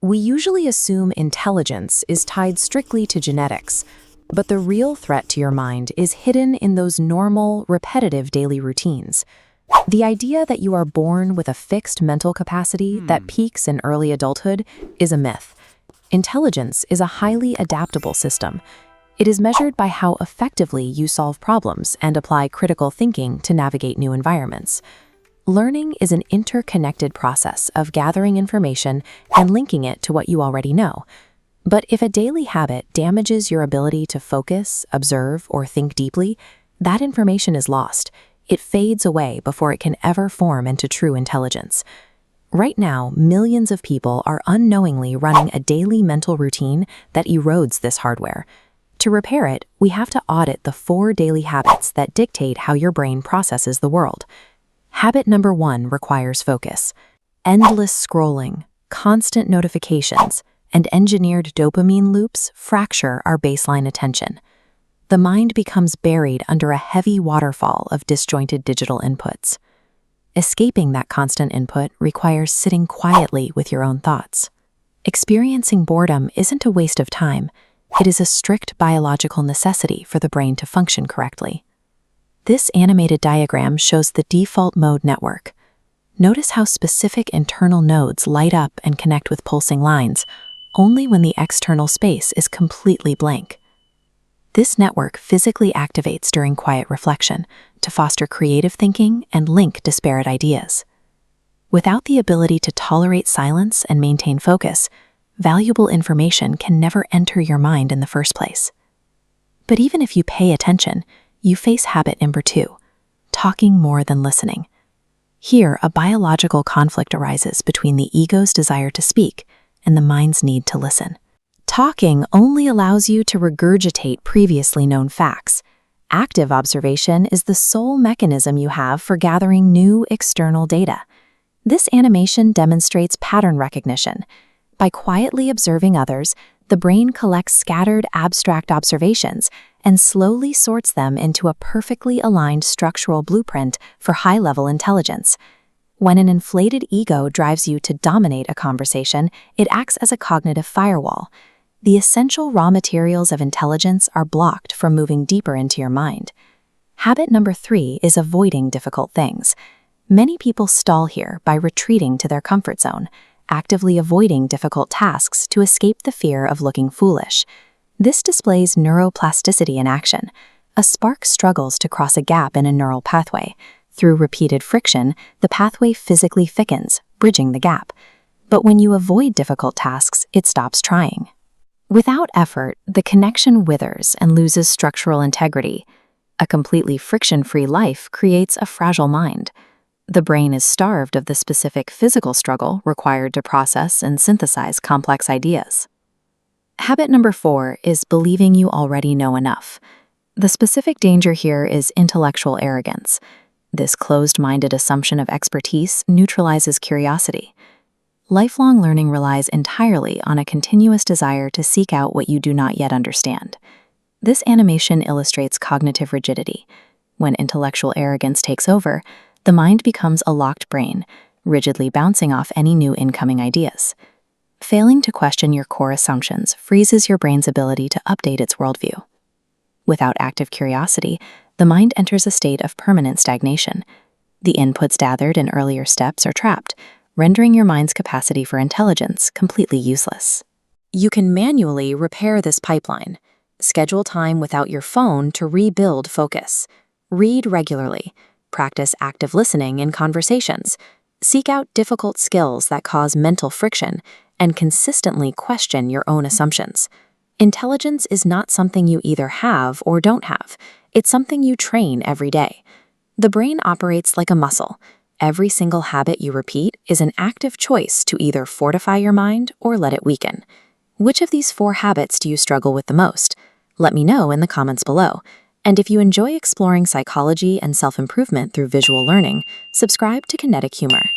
We usually assume intelligence is tied strictly to genetics, but the real threat to your mind is hidden in those normal, repetitive daily routines. The idea that you are born with a fixed mental capacity that peaks in early adulthood is a myth. Intelligence is a highly adaptable system. It is measured by how effectively you solve problems and apply critical thinking to navigate new environments. Learning is an interconnected process of gathering information and linking it to what you already know. But if a daily habit damages your ability to focus, observe, or think deeply, that information is lost. It fades away before it can ever form into true intelligence. Right now, millions of people are unknowingly running a daily mental routine that erodes this hardware. To repair it, we have to audit the 4 daily habits that dictate how your brain processes the world. Habit number 1 requires focus. Endless scrolling, constant notifications, and engineered dopamine loops fracture our baseline attention. The mind becomes buried under a heavy waterfall of disjointed digital inputs. Escaping that constant input requires sitting quietly with your own thoughts. Experiencing boredom isn't a waste of time. It is a strict biological necessity for the brain to function correctly. This animated diagram shows the default mode network. Notice how specific internal nodes light up and connect with pulsing lines, only when the external space is completely blank. This network physically activates during quiet reflection to foster creative thinking and link disparate ideas. Without the ability to tolerate silence and maintain focus, valuable information can never enter your mind in the first place. But even if you pay attention, you face habit number 2, talking more than listening. Here, a biological conflict arises between the ego's desire to speak and the mind's need to listen. Talking only allows you to regurgitate previously known facts. Active observation is the sole mechanism you have for gathering new external data. This animation demonstrates pattern recognition. By quietly observing others, the brain collects scattered abstract observations and slowly sorts them into a perfectly aligned structural blueprint for high-level intelligence. When an inflated ego drives you to dominate a conversation, it acts as a cognitive firewall. The essential raw materials of intelligence are blocked from moving deeper into your mind. Habit number 3 is avoiding difficult things. Many people stall here by retreating to their comfort zone, actively avoiding difficult tasks to escape the fear of looking foolish. This displays neuroplasticity in action. A spark struggles to cross a gap in a neural pathway. Through repeated friction, the pathway physically thickens, bridging the gap. But when you avoid difficult tasks, it stops trying. Without effort, the connection withers and loses structural integrity. A completely friction-free life creates a fragile mind. The brain is starved of the specific physical struggle required to process and synthesize complex ideas. Habit number 4 is believing you already know enough. The specific danger here is intellectual arrogance. This closed-minded assumption of expertise neutralizes curiosity. Lifelong learning relies entirely on a continuous desire to seek out what you do not yet understand. This animation illustrates cognitive rigidity. When intellectual arrogance takes over, the mind becomes a locked brain, rigidly bouncing off any new incoming ideas. Failing to question your core assumptions freezes your brain's ability to update its worldview. Without active curiosity, the mind enters a state of permanent stagnation. The inputs gathered in earlier steps are trapped, rendering your mind's capacity for intelligence completely useless. You can manually repair this pipeline. Schedule time without your phone to rebuild focus. Read regularly. Practice active listening in conversations. Seek out difficult skills that cause mental friction, and consistently question your own assumptions. Intelligence is not something you either have or don't have. It's something you train every day. The brain operates like a muscle. Every single habit you repeat is an active choice to either fortify your mind or let it weaken. Which of these 4 habits do you struggle with the most? Let me know in the comments below. And if you enjoy exploring psychology and self-improvement through visual learning, subscribe to Kinetic Humor.